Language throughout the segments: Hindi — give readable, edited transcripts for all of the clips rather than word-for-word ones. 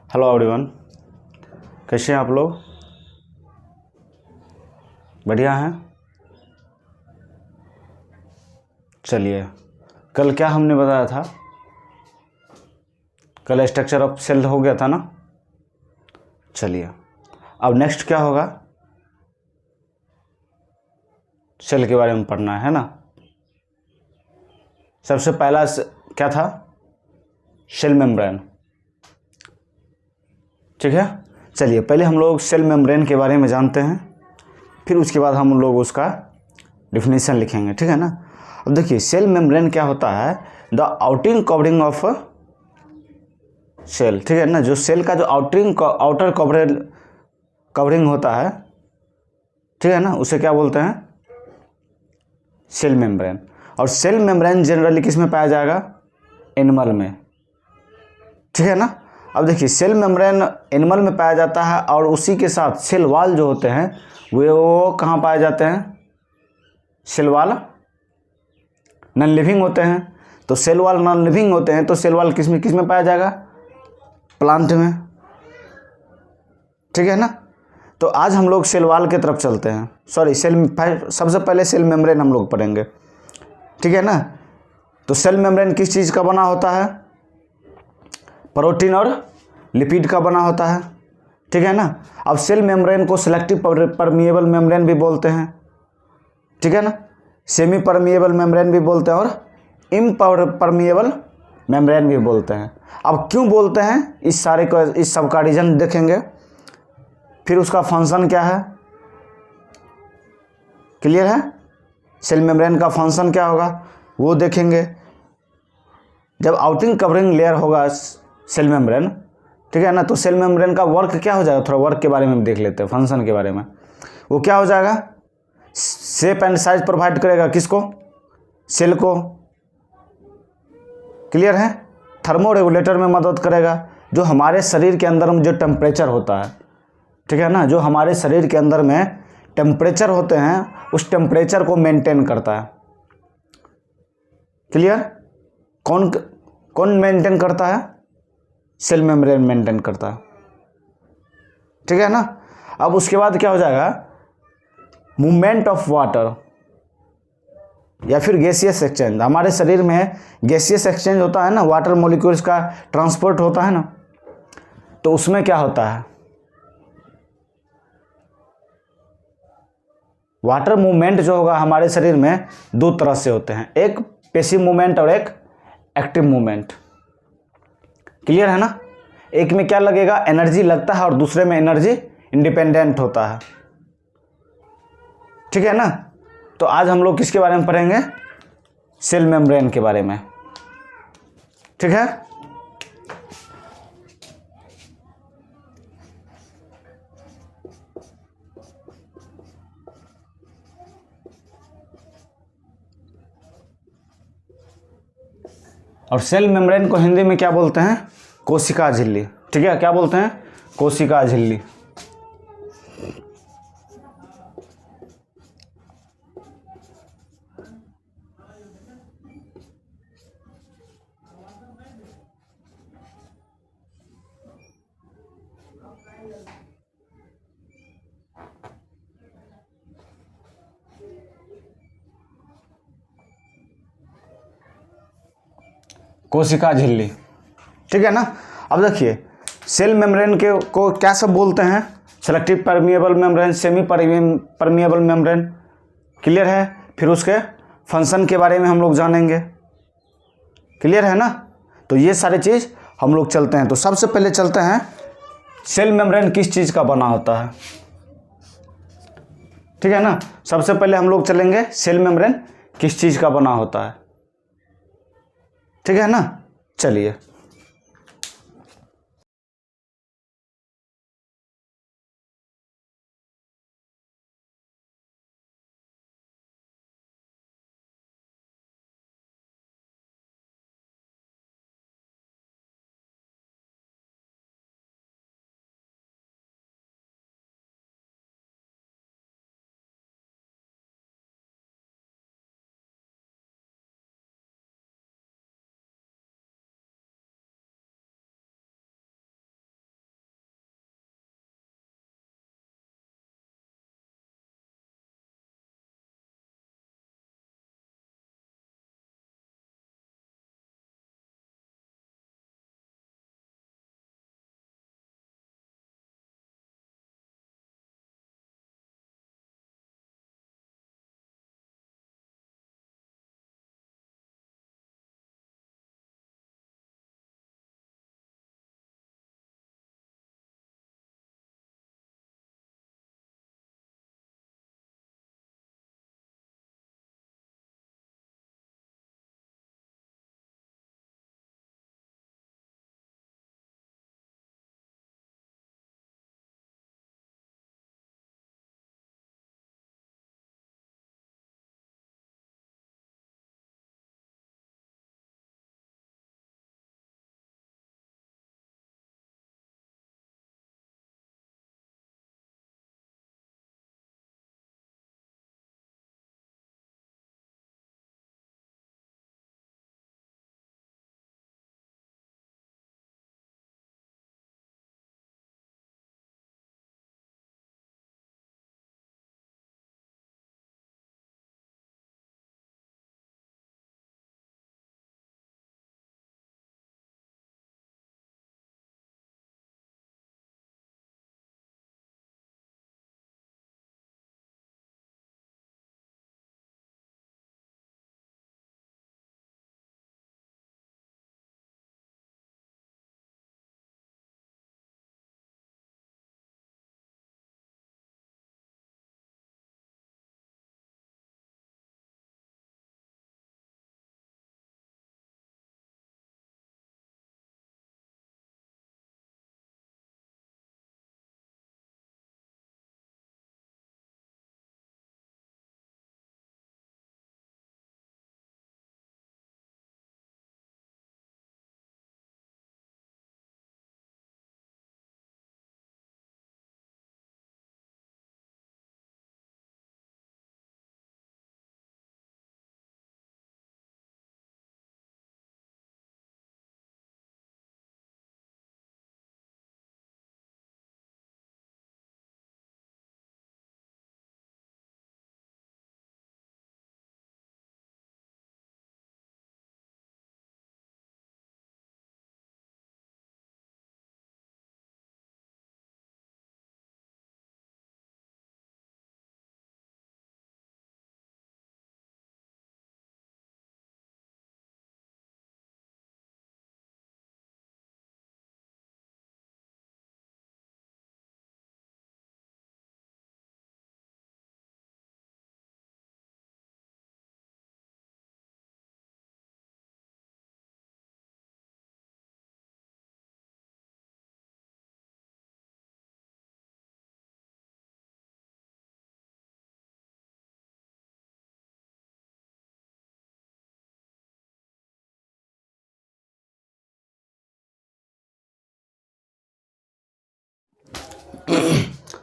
हेलो एवरीवन, कैसे हैं आप लोग? बढ़िया हैं। चलिए, कल क्या हमने बताया था? कल स्ट्रक्चर ऑफ सेल हो गया था ना। चलिए, अब नेक्स्ट क्या होगा? सेल के बारे में पढ़ना है ना। सबसे पहला क्या था? Cell membrane. ठीक है, चलिए पहले हम लोग सेल मेम्ब्रेन के बारे में जानते हैं, फिर उसके बाद हम लोग उसका डिफिनीशन लिखेंगे। ठीक है ना। अब देखिए, सेल मेम्ब्रेन क्या होता है? The outing covering of cell. ठीक है ना, जो सेल का जो आउटर कवरिंग होता है, ठीक है ना, उसे क्या बोलते हैं? Cell membrane. और सेल मेम्ब्रेन जनरली किस में पाया जाएगा? एनिमल में। ठीक है ना। अब देखिए, सेल मेम्ब्रेन एनिमल में पाया जाता है और उसी के साथ सेल वॉल जो होते हैं वो कहाँ पाए जाते हैं? सेल वॉल नॉन लिविंग होते हैं। तो सेल वॉल नॉन लिविंग होते हैं तो सेल वॉल किस में पाया जाएगा? प्लांट में। ठीक है ना। तो आज हम लोग सेल वॉल की तरफ चलते हैं। सबसे पहले सेल मेम्ब्रेन हम लोग पढ़ेंगे। ठीक है ना। तो सेल मेम्ब्रेन किस चीज़ का बना होता है? प्रोटीन और लिपिड का बना होता है। ठीक है ना। अब सेल मेम्ब्रेन को सिलेक्टिव परमिएबल मेम्ब्रेन भी बोलते हैं। ठीक है ना। सेमी परमिएबल मेम्ब्रेन भी बोलते हैं और इम्परमिएबल मेम्ब्रेन भी बोलते हैं। अब क्यों बोलते हैं, इस सब का रीजन देखेंगे। फिर उसका फंक्शन क्या है, क्लियर है? सेल मेम्ब्रेन का फंक्शन क्या होगा वो देखेंगे। जब आउटिंग कवरिंग लेयर होगा सेल मेम्ब्रेन, ठीक है ना, तो सेल मेम्ब्रेन का वर्क क्या हो जाएगा? थोड़ा वर्क के बारे में देख लेते हैं, फंक्शन के बारे में। वो क्या हो जाएगा? शेप एंड साइज प्रोवाइड करेगा किसको? सेल को। क्लियर है? थर्मो रेगुलेटर में मदद करेगा, जो हमारे शरीर के अंदर में जो टेम्परेचर होता है, ठीक है ना, जो हमारे शरीर के अंदर में टेम्परेचर होते हैं उस टेम्परेचर को मेंटेन करता है। क्लियर? कौन मेंटेन करता है? सेल मेम्ब्रेन मेंटेन करता है। ठीक है ना। अब उसके बाद क्या हो जाएगा? मूवमेंट ऑफ वाटर या फिर गैसियस एक्सचेंज। हमारे शरीर में गैसियस एक्सचेंज होता है ना, वाटर मॉलिक्यूल्स का ट्रांसपोर्ट होता है ना, तो उसमें क्या होता है? वाटर मूवमेंट जो होगा हमारे शरीर में दो तरह से होते हैं, एक पैसिव मूवमेंट और एक एक्टिव मूवमेंट। क्लियर है ना। एक में क्या लगेगा? एनर्जी लगता है और दूसरे में एनर्जी इंडिपेंडेंट होता है। ठीक है ना। तो आज हम लोग किसके बारे में पढ़ेंगे? सेल मेम्ब्रेन के बारे में। ठीक है। और सेल मेम्ब्रेन को हिंदी में क्या बोलते हैं? कोशिका झिल्ली। ठीक है, क्या बोलते हैं? कोशिका झिल्ली। कोशिका झिल्ली। ठीक है ना। अब देखिए, सेल मेम्ब्रेन को क्या सब बोलते हैं? Selective permeable membrane, semi permeable membrane. Clear है? फिर उसके फंक्शन के बारे में हम लोग जानेंगे। क्लियर है ना। तो ये सारी चीज़ हम लोग चलते हैं। तो सबसे पहले चलते हैं, सेल मेम्ब्रेन किस चीज़ का बना होता है? ठीक है ना। सबसे पहले हम लोग चलेंगे, सेल मेम्ब्रेन किस चीज़ का बना होता है। ठीक है ना। चलिए।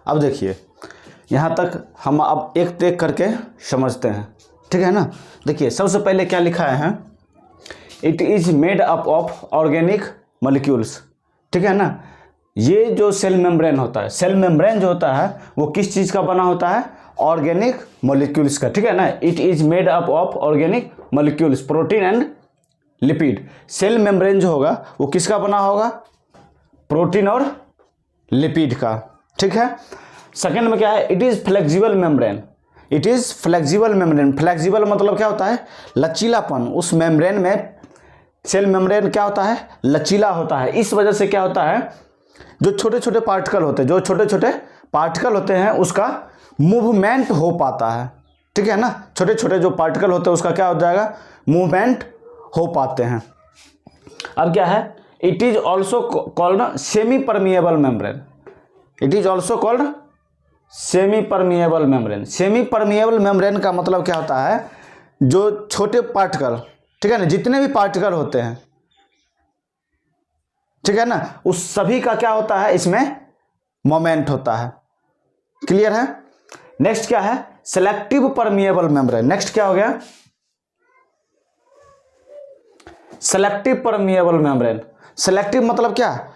अब देखिए यहाँ तक हम अब एक एक करके समझते हैं, ठीक है ना। देखिए सबसे पहले क्या लिखा है, it is made up of organic molecules, ठीक है ना। ये जो सेल मेम्ब्रेन होता है, सेल मेम्ब्रेन जो होता है वो किस चीज़ का बना होता है, ऑर्गेनिक मॉलिक्यूल्स का, ठीक है ना। It is made up of organic molecules, protein and lipid. Cell membrane जो होगा वो किसका बना होगा, प्रोटीन और लिपिड का, ठीक है। सेकेंड में क्या है, it is flexible membrane, it is flexible membrane. Flexible मतलब क्या होता है, लचीलापन। उस मेम्ब्रेन में, सेल मेम्ब्रेन क्या होता है, लचीला होता है। इस वजह से क्या होता है, जो छोटे छोटे पार्टिकल होते हैं, जो छोटे छोटे पार्टिकल होते हैं उसका मूवमेंट हो पाता है, ठीक है ना। छोटे छोटे जो पार्टिकल होते हैं उसका क्या हो जाएगा, मूवमेंट हो पाते हैं। अब क्या है, it is also called semi permeable membrane, it is also called semi permeable membrane. Semi permeable membrane का मतलब क्या होता है, जो छोटे पार्टिकल, ठीक है ना, जितने भी पार्टिकल होते हैं, ठीक है ना, उस सभी का क्या होता है, इसमें मोमेंट होता है। क्लियर है। नेक्स्ट क्या है, सेलेक्टिव परमिएबल मेम्ब्रेन। नेक्स्ट क्या हो गया, सेलेक्टिव परमिएबल मेम्ब्रेन। सेलेक्टिव मतलब क्या,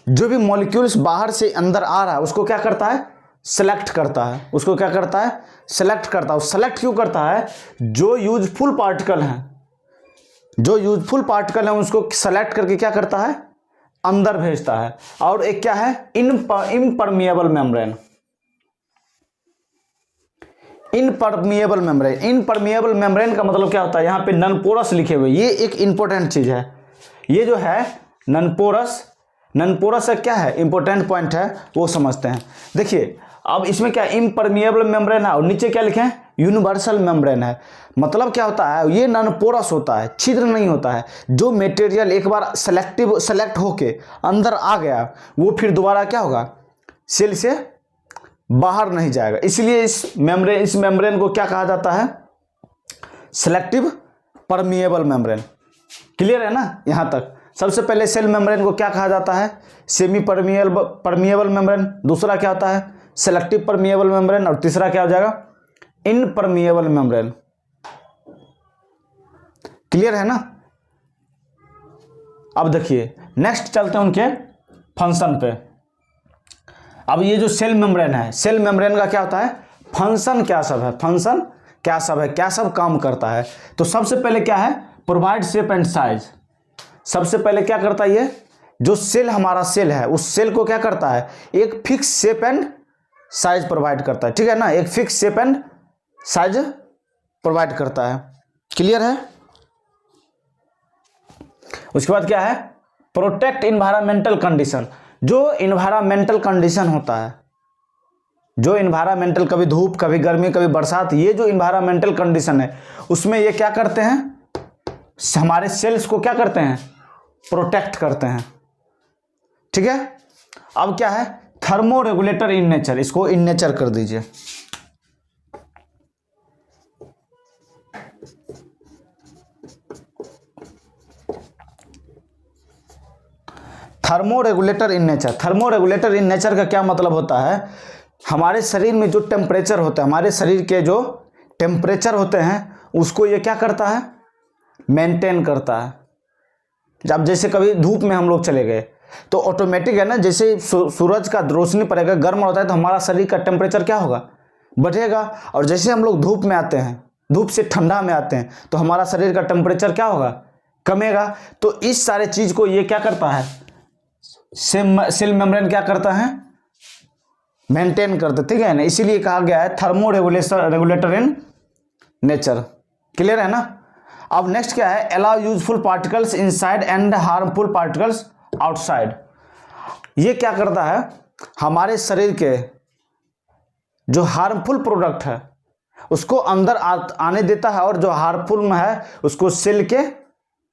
जो भी मॉलिक्यूल्स बाहर से अंदर आ रहा है उसको क्या करता है, सेलेक्ट करता है। उसको क्या करता है, सेलेक्ट करता है। सेलेक्ट क्यों करता है, जो यूजफुल पार्टिकल हैं, जो यूजफुल पार्टिकल हैं उसको सेलेक्ट करके क्या करता है, अंदर भेजता है। और एक क्या है, इनपरमिएबल मेम्ब्रेन, इनपरमिएबल मेम्ब्रेन। इनपरमिएबल मेम्ब्रेन का मतलब क्या होता है, यहाँ पे नॉन पोरस लिखे हुए, ये एक इंपॉर्टेंट चीज है। ये जो है नॉन पोरस, नॉन पोरस है क्या है, इंपॉर्टेंट पॉइंट है, वो समझते हैं। देखिए अब इसमें क्या, इम्परमिएबल मेम्ब्रेन है और नीचे क्या लिखे हैं, यूनिवर्सल मेम्ब्रेन है। मतलब क्या होता है, ये नॉन पोरस होता है, छिद्र नहीं होता है। जो मटेरियल एक बार सेलेक्ट होके अंदर आ गया वो फिर दोबारा क्या होगा, सेल से बाहर नहीं जाएगा। इसलिए इस मेम्ब्रेन को क्या कहा जाता है, सेलेक्टिव परमिएबल मेम्ब्रेन। क्लियर है ना यहाँ तक। सबसे पहले सेल मेम्ब्रेन को क्या कहा जाता है, सेमी परमिएबल मेम्ब्रेन। दूसरा क्या होता है, सेलेक्टिव परमिएबल मेम्ब्रेन। और तीसरा क्या हो जाएगा, इनपरमिएबल मेम्ब्रेन। क्लियर है ना। अब देखिए नेक्स्ट चलते हैं उनके फंक्शन पे। अब ये जो सेल मेम्ब्रेन है, सेल मेम्ब्रेन का क्या होता है, फंक्शन क्या सब है, फंक्शन क्या सब है, क्या सब काम करता है। तो सबसे पहले क्या है, प्रोवाइड शेप एंड साइज। सबसे पहले क्या करता है, ये जो सेल हमारा सेल है उस सेल को क्या करता है, एक fix shape and size provide करता है, ठीक है ना। एक fix shape and size provide करता है। क्लियर है। उसके बाद क्या है, प्रोटेक्ट इन्वायरमेंटल कंडीशन। जो इन्वायरमेंटल कंडीशन होता है, जो इन्वायरमेंटल, कभी धूप कभी गर्मी कभी बरसात, ये जो इन्वायरमेंटल कंडीशन है उसमें ये क्या करते हैं, हमारे सेल्स को क्या करते हैं, प्रोटेक्ट करते हैं, ठीक है। अब क्या है, थर्मो रेगुलेटर इन नेचर। इसको इन नेचर कर दीजिए। Thermo regulator in nature. Thermo regulator in nature का क्या मतलब होता है, हमारे शरीर में जो टेम्परेचर होता है, हमारे शरीर के जो टेम्परेचर होते हैं उसको ये क्या करता है, मेंटेन करता है। जब जैसे कभी धूप में हम लोग चले गए तो ऑटोमेटिक है ना, जैसे सूरज का रोशनी पड़ेगा, गर्म होता है तो हमारा शरीर का टेम्परेचर क्या होगा, बढ़ेगा। और जैसे हम लोग धूप में आते हैं, धूप से ठंडा में आते हैं तो हमारा शरीर का टेम्परेचर क्या होगा, कमेगा। तो इस सारे चीज को ये क्या करता है, सेल मेम्ब्रेन क्या करता है, मेंटेन करता है, ठीक है ना। इसीलिए कहा गया है thermo regulator in nature. Clear है ना। अब नेक्स्ट क्या है, allow useful particles inside and harmful particles outside. ये क्या करता है, हमारे शरीर के जो हार्मफुल प्रोडक्ट है उसको अंदर आने देता है और जो हार्मफुल में है उसको सेल के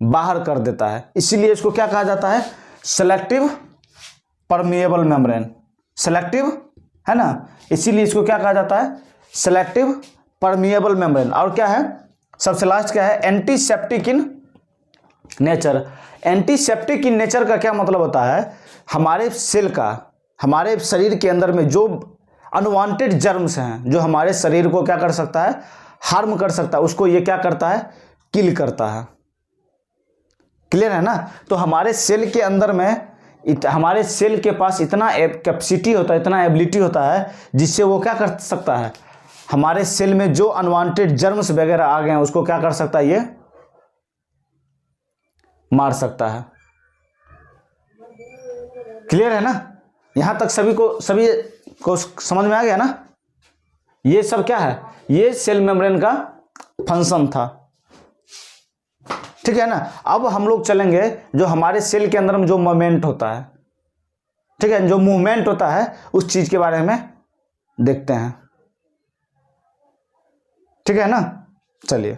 बाहर कर देता है। इसीलिए इसको क्या कहा जाता है, सेलेक्टिव परमिएबल मेम्ब्रेन। सेलेक्टिव है ना, इसीलिए इसको क्या कहा जाता है, सेलेक्टिव परमिएबल मेम्ब्रेन। और क्या है, सबसे लास्ट क्या है, antiseptic in nature. Antiseptic in nature का क्या मतलब होता है, हमारे सेल का, हमारे शरीर के अंदर में जो अनवांटेड जर्म्स हैं, जो हमारे शरीर को क्या कर सकता है, हार्म कर सकता है, उसको ये क्या करता है, किल करता है। क्लियर है ना। तो हमारे सेल के अंदर में हमारे सेल के पास इतना कैपेसिटी होता है, इतना एबिलिटी होता है, जिससे वो क्या कर सकता है, हमारे सेल में जो अनवांटेड जर्म्स वगैरह आ गए हैं उसको क्या कर सकता है, ये मार सकता है। क्लियर है ना। यहां तक सभी को समझ में आ गया ना। ये सब क्या है, ये सेल मेम्ब्रेन का फंक्शन था। ठीक है ना। अब हम लोग चलेंगे जो हमारे सेल के अंदर में जो मूवमेंट होता है, ठीक है, जो मूवमेंट होता है उस चीज के बारे में देखते हैं। ठीक है ना। चलिए,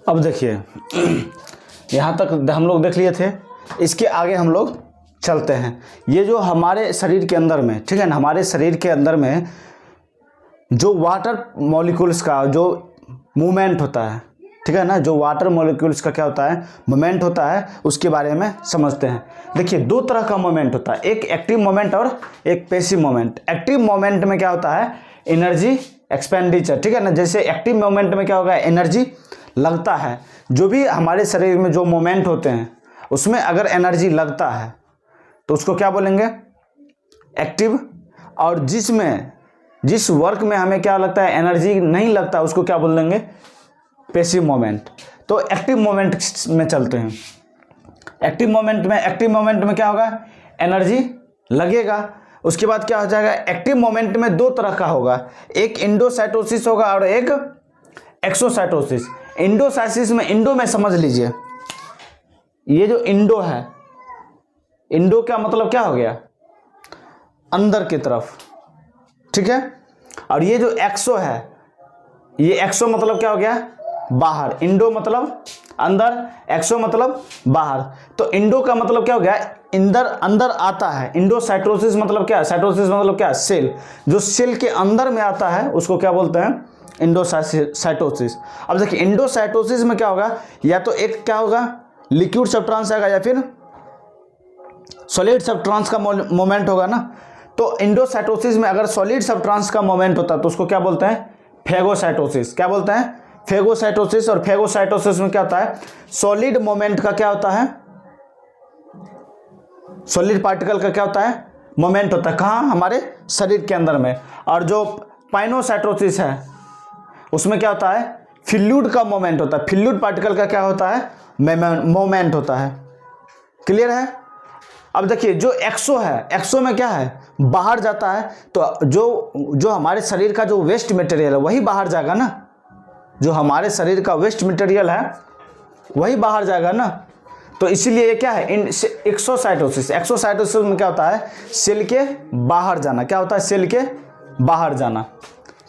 अब देखिए यहाँ तक हम लोग देख लिए थे। इसके आगे हम लोग चलते हैं। ये जो हमारे शरीर के अंदर में, ठीक है ना, हमारे शरीर के अंदर में जो वाटर मॉलिक्यूल्स का जो मूवमेंट होता है, ठीक है ना, जो वाटर मॉलिक्यूल्स का क्या होता है, मूवमेंट होता है, उसके बारे में समझते हैं। देखिए, दो तरह का मूवमेंट होता है, एक एक्टिव मूवमेंट और एक पैसिव मूवमेंट। एक्टिव मूवमेंट में क्या होता है, एनर्जी एक्सपेंडिचर, ठीक है ना। जैसे एक्टिव मूवमेंट में क्या होगा, एनर्जी लगता है। जो भी हमारे शरीर में जो मूवमेंट होते हैं उसमें अगर एनर्जी लगता है तो उसको क्या बोलेंगे, एक्टिव। और जिस वर्क में हमें क्या लगता है, एनर्जी नहीं लगता, उसको क्या बोल देंगे, पैसिव मोमेंट। तो एक्टिव मोमेंट में चलते हैं। एक्टिव मोमेंट में क्या होगा, एनर्जी लगेगा, उसके बाद क्या हो जाएगा, एक्टिव मोमेंट में दो तरह का होगा, एक इंडोसाइटोसिस होगा और एक एक्सोसाइटोसिस। इंडोसाइटोसिस में, इंडो में समझ लीजिए, ये जो इंडो है, इंडो का मतलब क्या हो गया, अंदर की तरफ, ठीक है। और ये जो एक्सो है, ये एक्सो मतलब क्या हो गया, बाहर। इंडो मतलब अंदर, एक्सो मतलब बाहर। तो इंडो का मतलब क्या हो गया, अंदर, अंदर आता है। इंडोसाइटोसिस मतलब क्या है, साइटोसिस मतलब क्या है, सेल। जो सेल के अंदर में आता है उसको क्या बोलते हैं, इंडोसाइटोसिस। अब देखिए इंडोसाइटोसिस में क्या होगा, या तो एक क्या होगा, लिक्विड सब्सटेंस आएगा या फिर सॉलिड सब्सटेंस का मोमेंट होगा ना। तो इंडोसाइटोसिस में अगर सॉलिड सब्सटेंस का मोमेंट होता है तो उसको क्या बोलते हैं, फेगोसाइटोसिस। क्या बोलते हैं, फेगोसाइटोसिस। और फेगोसाइटोसिस में क्या होता है, सॉलिड मोमेंट का क्या होता है, सॉलिड पार्टिकल का क्या होता है, मोमेंट होता है। कहाँ, हमारे शरीर के अंदर में। और जो पाइनोसाइटोसिस है उसमें क्या होता है, फ्लूइड का मोमेंट होता है। फ्लूइड पार्टिकल का क्या होता है, मोमेंट होता है। क्लियर है। अब देखिए जो एक्सो है, एक्सो में क्या है, बाहर जाता है। तो जो हमारे शरीर का जो वेस्ट मटेरियल है वही बाहर जाएगा ना, जो हमारे शरीर का वेस्ट मटेरियल है वही बाहर जाएगा ना। तो इसीलिए ये क्या है, एक्सोसाइटोसिस। एक्सोसाइटोसिस में क्या होता है, सेल के बाहर जाना। क्या होता है, सेल के बाहर जाना।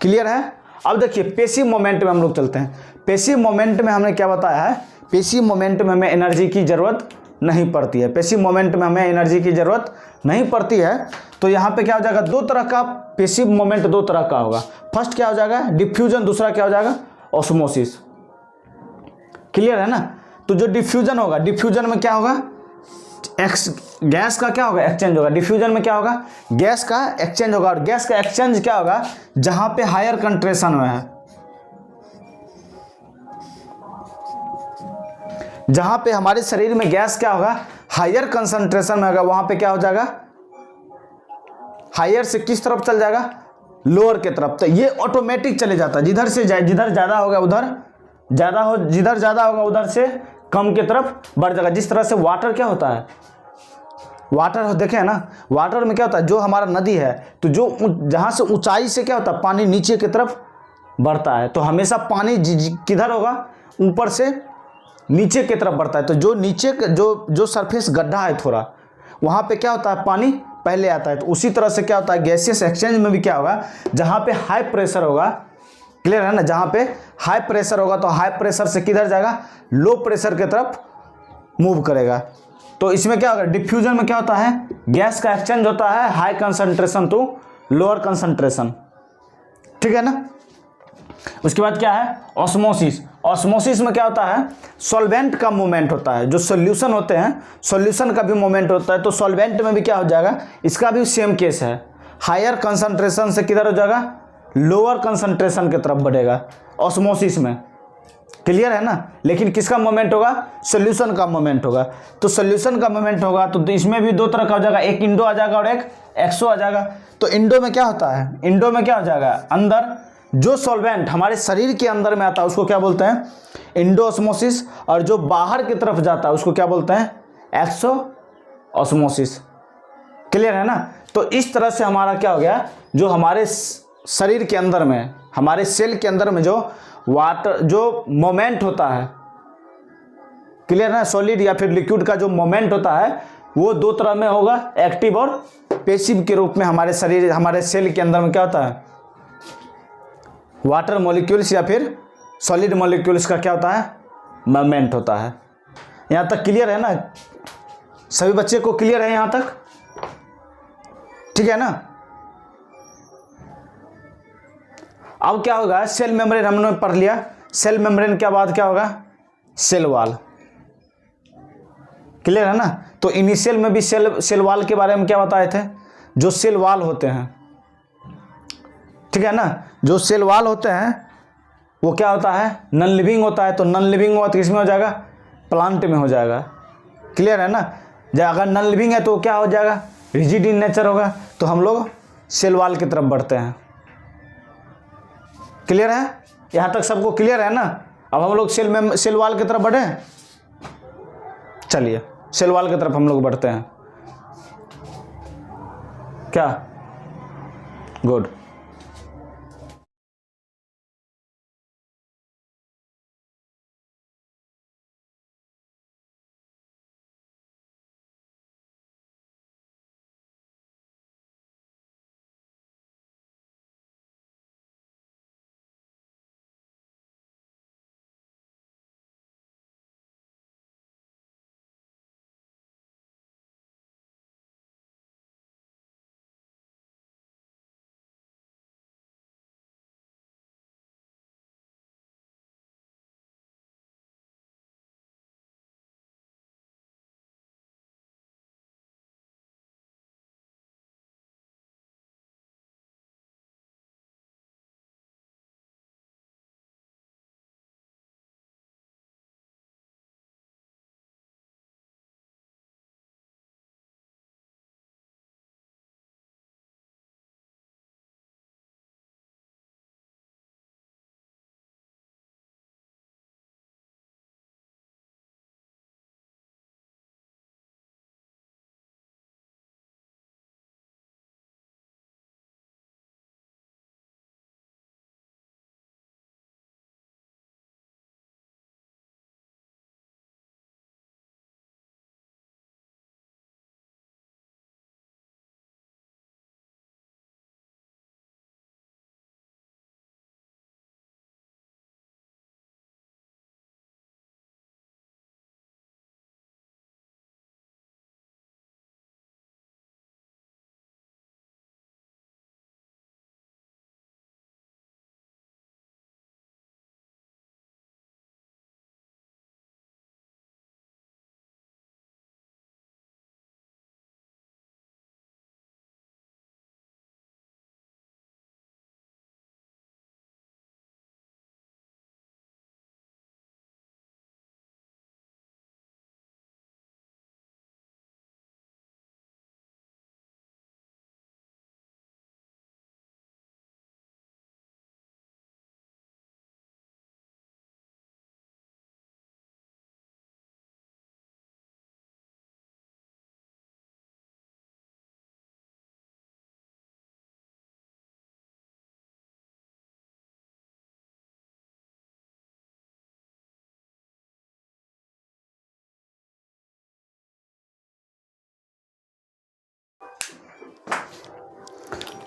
क्लियर है। अब देखिए पेसिव मोमेंट में हम लोग चलते हैं। पेसिव मोमेंट में हमने क्या बताया है, पेसिव मोमेंट में हमें एनर्जी की जरूरत नहीं पड़ती है। पेसिव मोमेंट में हमें एनर्जी की जरूरत नहीं पड़ती है। तो यहाँ पे क्या हो जाएगा, दो तरह का पेसिव मोमेंट, दो तरह का होगा। फर्स्ट क्या हो जाएगा, डिफ्यूजन। दूसरा क्या हो जाएगा, ऑस्मोसिस। क्लियर है ना। तो जो डिफ्यूजन होगा, डिफ्यूजन में क्या होगा, गैस का क्या होगा, एक्सचेंज होगा। डिफ्यूजन में क्या होगा, गैस का एक्सचेंज होगा। और गैस का एक्सचेंज क्या होगा, जहां पे हायर कंट्रेशन में है, जहां पे हमारे शरीर में गैस क्या होगा, हायर कंसंट्रेशन में होगा, वहां पे क्या हो जाएगा, हायर से किस तरफ चल जाएगा, लोअर की तरफ। तो ये ऑटोमेटिक चले जाता है, जिधर से जिधर ज्यादा होगा उधर ज्यादा हो, जिधर ज्यादा होगा उधर से कम की तरफ बढ़ जाएगा। जिस तरह से वाटर क्या होता है, वाटर देखे है ना, वाटर में क्या होता है, जो हमारा नदी है तो जो जहां से ऊंचाई से क्या होता है, पानी नीचे की तरफ बढ़ता है। तो हमेशा पानी किधर होगा, ऊपर से नीचे की तरफ बढ़ता है। तो जो नीचे जो सरफेस गड्ढा है थोड़ा, वहां पे क्या होता है, पानी पहले आता है। तो उसी तरह से क्या होता है, गैसियस एक्सचेंज में भी क्या होगा, जहां पे हाई प्रेशर होगा, क्लियर है ना, जहां पे हाई प्रेशर होगा तो हाई प्रेशर से किधर जाएगा, लो प्रेशर की तरफ मूव करेगा। तो इसमें क्या होगा, डिफ्यूजन में क्या होता है, गैस का एक्सचेंज होता है high concentration to lower concentration, ठीक है ना। उसके बाद क्या है, ऑस्मोसिस। ऑस्मोसिस में क्या होता है, सॉल्वेंट का मूवमेंट होता है। जो सॉल्यूशन होते हैं, सॉल्यूशन का भी मूवमेंट होता है। तो सॉल्वेंट में भी क्या हो जाएगा, इसका भी सेम केस है, हायर कंसंट्रेशन से किधर हो जाएगा, लोअर कंसंट्रेशन की तरफ बढ़ेगा ऑस्मोसिस में। क्लियर है ना। लेकिन किसका मोमेंट होगा, सॉल्यूशन का मोमेंट होगा। तो सॉल्यूशन का मोमेंट होगा तो इसमें भी दो तरह का हो जाएगा, एक इंडो आ जाएगा और एक एक्सो आ जाएगा। तो इंडो में क्या होता है, इंडो में क्या हो जाएगा, अंदर जो सॉल्वेंट हमारे शरीर के अंदर में आता है उसको क्या बोलते हैं, इंडो ऑस्मोसिस। और जो बाहर की तरफ जाता है उसको क्या बोलते हैं, एक्सो ऑस्मोसिस। क्लियर है ना। तो इस तरह से हमारा क्या हो गया, जो हमारे शरीर के अंदर में, हमारे सेल के अंदर में जो वाटर, जो मोमेंट होता है, क्लियर है ना, सॉलिड या फिर लिक्विड का जो मोमेंट होता है वो दो तरह में होगा, एक्टिव और पैसिव के रूप में। हमारे शरीर, हमारे सेल के अंदर में क्या होता है, वाटर मॉलिक्यूल्स या फिर सॉलिड मॉलिक्यूल्स का क्या होता है, मूवमेंट होता है। यहाँ तक क्लियर है ना, सभी बच्चे को क्लियर है यहाँ तक, ठीक है ना। अब क्या होगा, सेल मेम्ब्रेन हमने पढ़ लिया। सेल मेम्ब्रेन के बाद क्या होगा, सेल वॉल। क्लियर है ना। तो इनिशियल में भी सेल वॉल के बारे में क्या बताए थे, जो सेल वॉल होते हैं, ठीक है ना, जो सेल वॉल होते हैं वो क्या होता है, नॉन लिविंग होता है। तो नॉन लिविंग हुआ तो किसमें हो जाएगा, प्लांट में हो जाएगा। क्लियर है ना। जब अगर नॉन लिविंग है तो क्या हो जाएगा, रिजिड इन नेचर होगा। तो हम लोग सेल वॉल की तरफ बढ़ते हैं। क्लियर है, यहाँ तक सबको क्लियर है ना। अब हम लोग सेल वॉल की तरफ बढ़े, चलिए सेल वॉल की तरफ हम लोग बढ़ते हैं। क्या? गुड।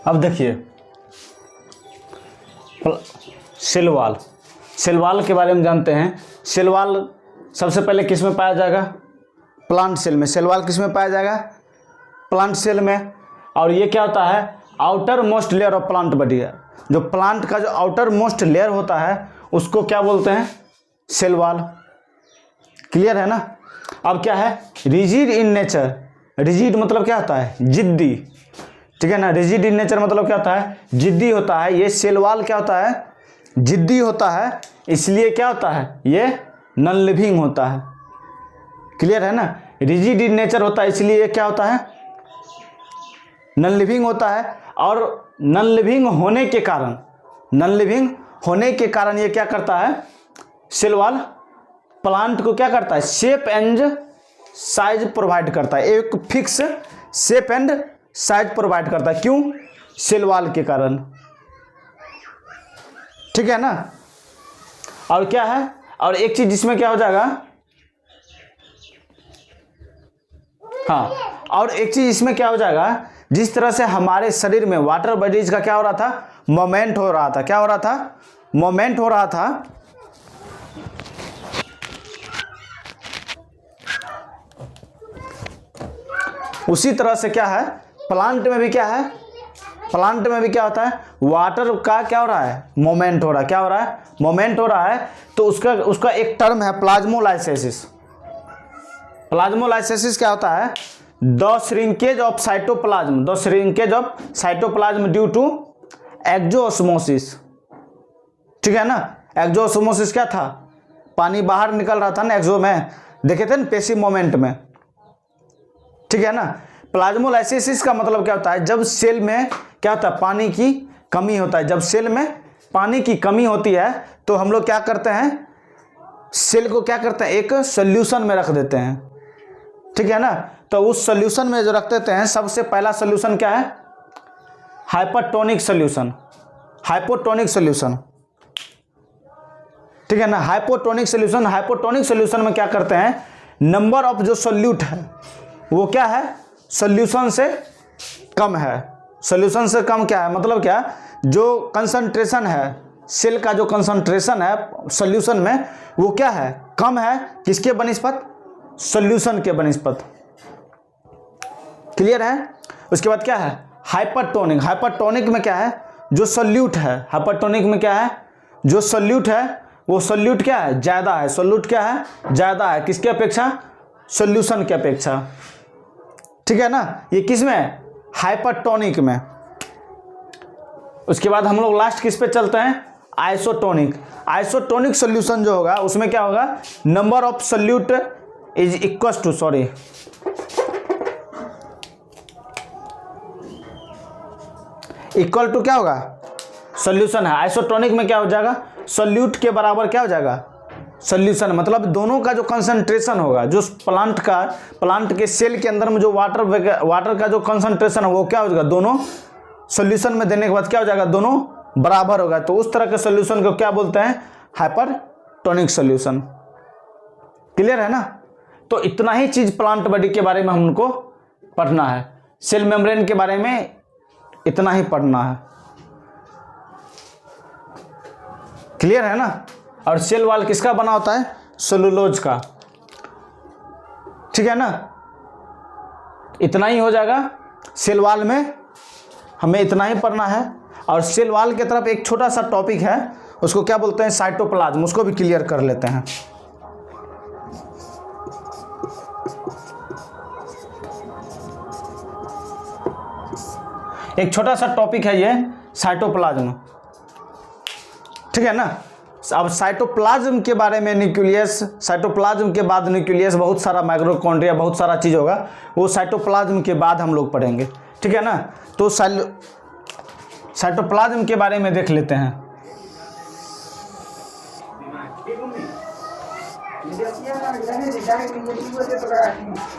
अब देखिए सेल वॉल, सेल वॉल के बारे में जानते हैं। सेल वॉल सबसे पहले किस में पाया जाएगा? प्लांट सेल में। सेल वॉल किस में पाया जाएगा? प्लांट सेल में। और ये क्या होता है? Outer most layer of plant body है। जो प्लांट का जो आउटर मोस्ट लेयर होता है उसको क्या बोलते हैं? Cell wall. क्लियर है ना? अब क्या है? Rigid in nature. रिजिड मतलब क्या होता है? जिद्दी। ठीक है ना? रिजिड इन नेचर मतलब क्या होता है? जिद्दी होता है। ये सेल वॉल क्या होता है? जिद्दी होता है। इसलिए क्या होता है? ये नॉन लिविंग होता है। क्लियर है ना? रिजिड इन नेचर होता है इसलिए ये क्या होता है? नॉन लिविंग होता है। और नॉन लिविंग होने के कारण, नॉन लिविंग होने के कारण ये क्या करता है? सेल वॉल प्लांट को क्या करता है? शेप एंड साइज प्रोवाइड करता है। एक fix shape and size provide करता है। क्यों? सेल वॉल के कारण। ठीक है ना? और क्या है? और एक चीज जिसमें क्या हो जाएगा? हाँ, और एक चीज इसमें क्या हो जाएगा? जिस तरह से हमारे शरीर में वाटर बॉडीज का क्या हो रहा था? मोमेंट हो रहा था। क्या हो रहा था? मोमेंट हो रहा था। उसी तरह से क्या है? प्लांट में भी क्या है? प्लांट में भी क्या होता है? वाटर का क्या हो रहा है? मोमेंट हो रहा है। क्या हो रहा है? मोमेंट हो रहा है। तो उसका एक टर्म है प्लाज्मोलाइसिस। प्लाज्मोलाइसिस क्या होता है? The shrinkage of cytoplasm, the shrinkage of cytoplasm due to exosmosis. ठीक है ना? एक्सोओस्मोसिस क्या था? पानी बाहर निकल रहा था ना एक्सो में, देखे थे ना पैसिव मोमेंट में। ठीक है ना? प्लाज्मोलाइसिस का मतलब क्या होता है? जब सेल में क्या होता है? पानी की कमी होता है। जब सेल में पानी की कमी होती है तो हम लोग क्या करते हैं? सेल को क्या करते हैं? एक सोल्यूशन में रख देते हैं। ठीक है ना? तो उस सोल्यूशन में जो रख देते हैं, सबसे पहला सोल्यूशन क्या है? हाइपरटोनिक सोल्यूशन, हाइपोटोनिक सोल्यूशन, ठीक है ना। हाइपोटोनिक सोल्यूशन, हाइपोटोनिक सोल्यूशन में क्या करते हैं, नंबर ऑफ जो सोल्यूट है वो क्या है, सोल्यूशन से कम है। सोल्यूशन से कम क्या है, मतलब क्या, जो कंसंट्रेशन है सेल का, जो कंसंट्रेशन है सोल्यूशन में वो क्या है, कम है, किसके बनिस्पत, सोल्यूशन के बनिस्पत। क्लियर है। उसके बाद क्या है, हाइपरटोनिक। हाइपरटोनिक में क्या है, जो सोल्यूट है, हाइपरटोनिक में क्या है, जो सोल्यूट है वो सोल्यूट क्या है, ज्यादा है। सोल्यूट क्या है, ज्यादा है, किसके अपेक्षा, सोल्यूशन के अपेक्षा, ठीक है ना। ये किस में, हाइपरटोनिक में। उसके बाद हम लोग लास्ट किस पे चलते हैं, आइसोटोनिक। आइसोटोनिक सोल्यूशन जो होगा उसमें क्या होगा, number of solute is equal to, sorry, equal to क्या होगा, सोल्यूशन है। आइसोटोनिक में क्या हो जाएगा, सोल्यूट के बराबर क्या हो जाएगा, सोल्यूशन। मतलब दोनों का जो कंसंट्रेशन होगा, जो प्लांट का, प्लांट के सेल के अंदर में जो वाटर का जो कंसंट्रेशन है वो क्या हो जाएगा, दोनों सोल्यूशन में देने के बाद क्या हो जाएगा, दोनों बराबर होगा। तो उस तरह के सोल्यूशन को क्या बोलते हैं, हाइपरटोनिक सोल्यूशन। क्लियर है ना। तो इतना ही चीज प्लांट बॉडी के बारे में हमको पढ़ना है, सेल मेम्ब्रेन के बारे में इतना ही पढ़ना है। क्लियर है ना। और सेल वॉल किसका बना होता है, सेलुलोज का, ठीक है ना। इतना ही हो जाएगा, सेल वॉल में हमें इतना ही पढ़ना है। और सेल वॉल की तरफ एक छोटा सा टॉपिक है, उसको क्या बोलते हैं, साइटोप्लाज्म, उसको भी क्लियर कर लेते हैं। एक छोटा सा टॉपिक है ये साइटोप्लाज्म, ठीक है ना। अब साइटोप्लाज्म के बारे में, न्यूक्लियस, साइटोप्लाज्म के बाद न्यूक्लियस, बहुत सारा माइक्रोकॉन्ड्रिया, बहुत सारा चीज होगा, वो साइटोप्लाज्म के बाद हम लोग पढ़ेंगे, ठीक है ना। तो साइटोप्लाज्म के बारे में देख लेते हैं।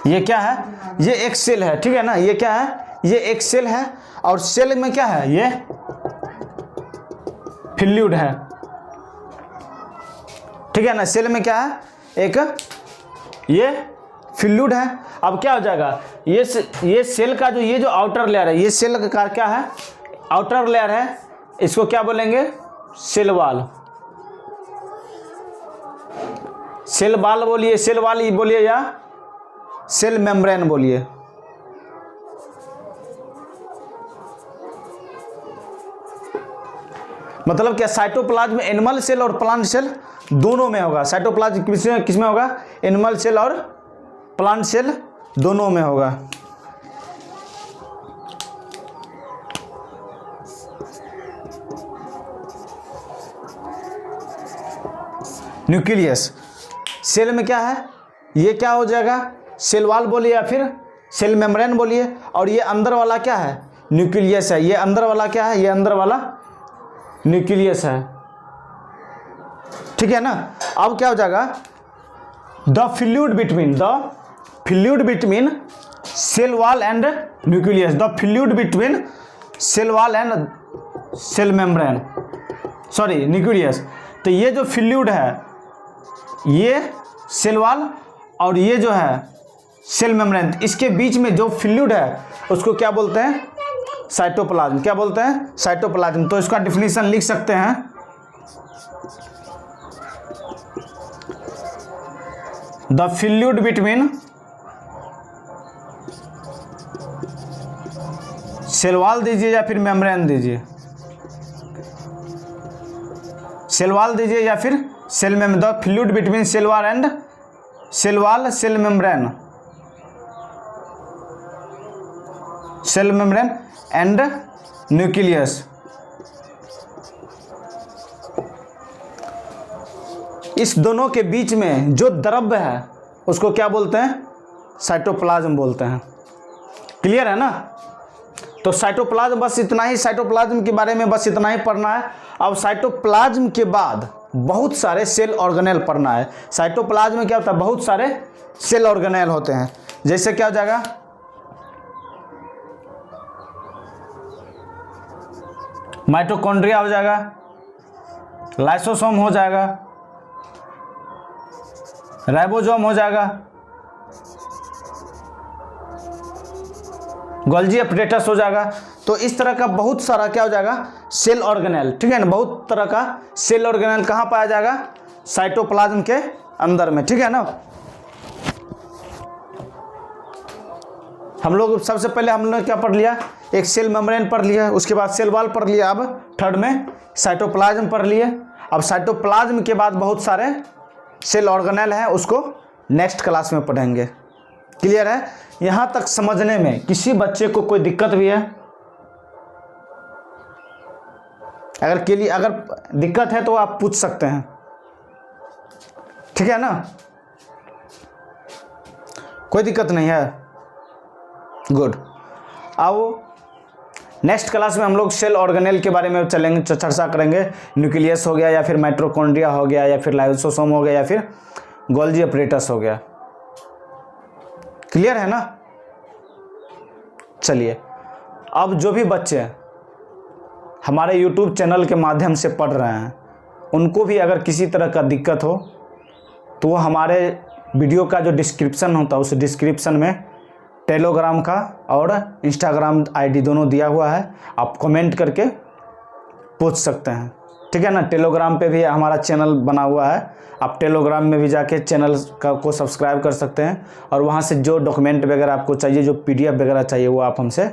ये क्या है, ये एक सेल है, ठीक है ना। ये क्या है, ये एक सेल है, और सेल में क्या है, ये फ्लूइड है, ठीक है ना। सेल में क्या है, एक ये फ्लूइड है। अब क्या हो जाएगा, ये सेल का जो, ये जो आउटर लेयर है, ये सेल का क्या है, आउटर लेयर है, इसको क्या बोलेंगे, सेल वॉल। सेल वॉल बोलिए, सेल वॉल ही बोलिए, या सेल मेम्ब्रेन बोलिए। मतलब क्या, साइटोप्लाज्म एनिमल सेल और प्लांट सेल दोनों में होगा। साइटोप्लाज्म किस में होगा, एनिमल सेल और प्लांट सेल दोनों में होगा। न्यूक्लियस, सेल में क्या है, ये क्या हो जाएगा, सेल वॉल बोलिए या फिर सेल मेम्ब्रेन बोलिए। और ये अंदर वाला क्या है, न्यूक्लियस है। ये अंदर वाला क्या है, ये अंदर वाला न्यूक्लियस है, ठीक है ना। अब क्या हो जाएगा, the fluid between cell wall and nucleus, the fluid between cell wall and cell membrane, sorry nucleus. तो ये जो फ्लूइड है, ये सेल वॉल और ये जो है सेल मेम्ब्रेन, इसके बीच में जो फ्लूइड है उसको क्या बोलते हैं, साइटोप्लाज्म। क्या बोलते हैं, साइटोप्लाज्म। तो इसका डिफिनीशन लिख सकते हैं, the fluid between cell wall दीजिए या फिर मेम्ब्रेन दीजिए, सेल वॉल दीजिए या फिर cell membrane, the fluid between cell wall and cell wall cell membrane, cell membrane and nucleus. इस दोनों के बीच में जो द्रव्य है उसको क्या बोलते हैं, साइटोप्लाज्म बोलते हैं। क्लियर है ना। तो साइटोप्लाज्म, बस इतना ही साइटोप्लाज्म के बारे में बस इतना ही पढ़ना है। अब साइटोप्लाज्म के बाद बहुत सारे सेल ऑर्गेनेल पढ़ना है। साइटोप्लाज्म में क्या होता है, बहुत सारे सेल ऑर्गेनेल होते हैं। जैसे क्या हो जाएगा, माइटोकॉन्ड्रिया हो जाएगा, लाइसोसोम हो जाएगा, राइबोसोम हो जाएगा, गोल्जी अपरेटस हो जाएगा। तो इस तरह का बहुत सारा क्या हो जाएगा, सेल ऑर्गेनेल, ठीक है ना, बहुत तरह का सेल ऑर्गेनेल कहाँ पाया जाएगा, साइटोप्लाज्म के अंदर में, ठीक है ना। हम लोग सबसे पहले हम लोग क्या पढ़ लिया, एक सेल मेम्ब्रेन पढ़ लिया, उसके बाद सेल वॉल पढ़ लिया, अब थर्ड में साइटोप्लाज्म पढ़ लिए। अब साइटोप्लाज्म के बाद बहुत सारे सेल ऑर्गेनेल हैं, उसको नेक्स्ट क्लास में पढ़ेंगे। क्लियर है? यहाँ तक समझने में किसी बच्चे को कोई दिक्कत भी है? अगर दिक्कत है तो आप पूछ सकते हैं, ठीक है ना, कोई दिक्कत नहीं है। गुड। अब नेक्स्ट क्लास में हम लोग सेल ऑर्गेनेल के बारे में चलेंगे, चर्चा करेंगे। न्यूक्लियस हो गया, या फिर माइटोकॉन्ड्रिया हो गया, या फिर लाइसोसोम हो गया, या फिर गोल्जी अपरेटस हो गया। क्लियर है ना? चलिए, अब जो भी बच्चे हमारे YouTube चैनल के माध्यम से पढ़ रहे हैं, उनको भी अगर किसी तरह का दिक्कत हो तो वो हमारे वीडियो का जो डिस्क्रिप्शन होता है, उस डिस्क्रिप्शन में टेलीग्राम का और इंस्टाग्राम आईडी दोनों दिया हुआ है, आप कमेंट करके पूछ सकते हैं, ठीक है ना। टेलीग्राम पे भी हमारा चैनल बना हुआ है, आप टेलीग्राम में भी जाके चैनल को सब्सक्राइब कर सकते हैं, और वहाँ से जो डॉक्यूमेंट वगैरह आपको चाहिए, जो PDF वगैरह चाहिए, वो आप हमसे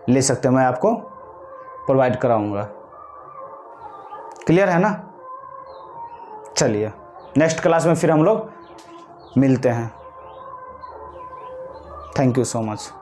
ले सकते हैं, मैं आपको प्रोवाइड कराऊंगा। क्लियर है ना? चलिए, नेक्स्ट क्लास में फिर हम लोग मिलते हैं। Thank you so much.